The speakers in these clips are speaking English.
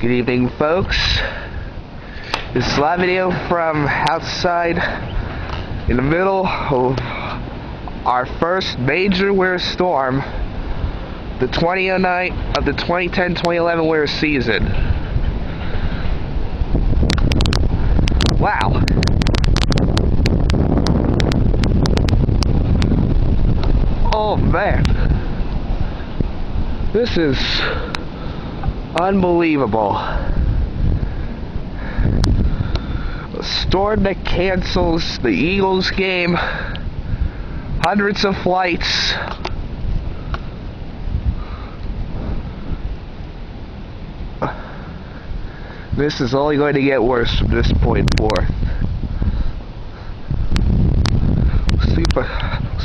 Good evening, folks. This is a live video from outside in the middle of our first major winter storm, the 2009 of the 2010-2011 winter season. Wow. Oh man. This is unbelievable. A storm that cancels the Eagles game, hundreds of flights. This is only going to get worse from this point forth.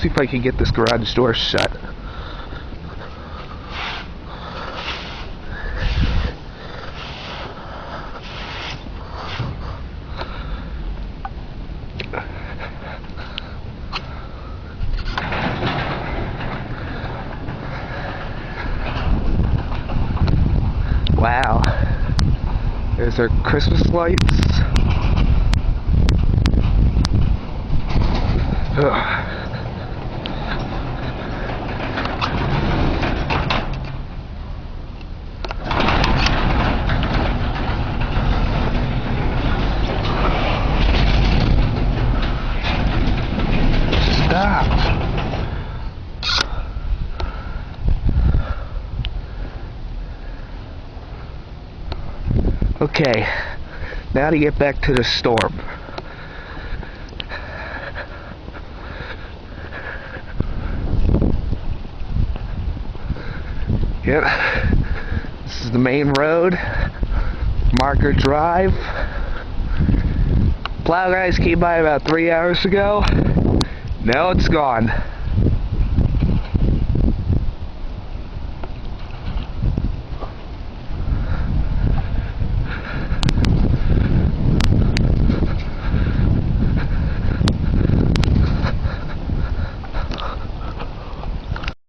See if I can get this garage door shut. Wow. There's our Christmas lights. Ugh. Stop. Okay, now to get back to the storm. Yep, this is the main road, Marker Drive. Plow guys came by about 3 hours ago. Now it's gone.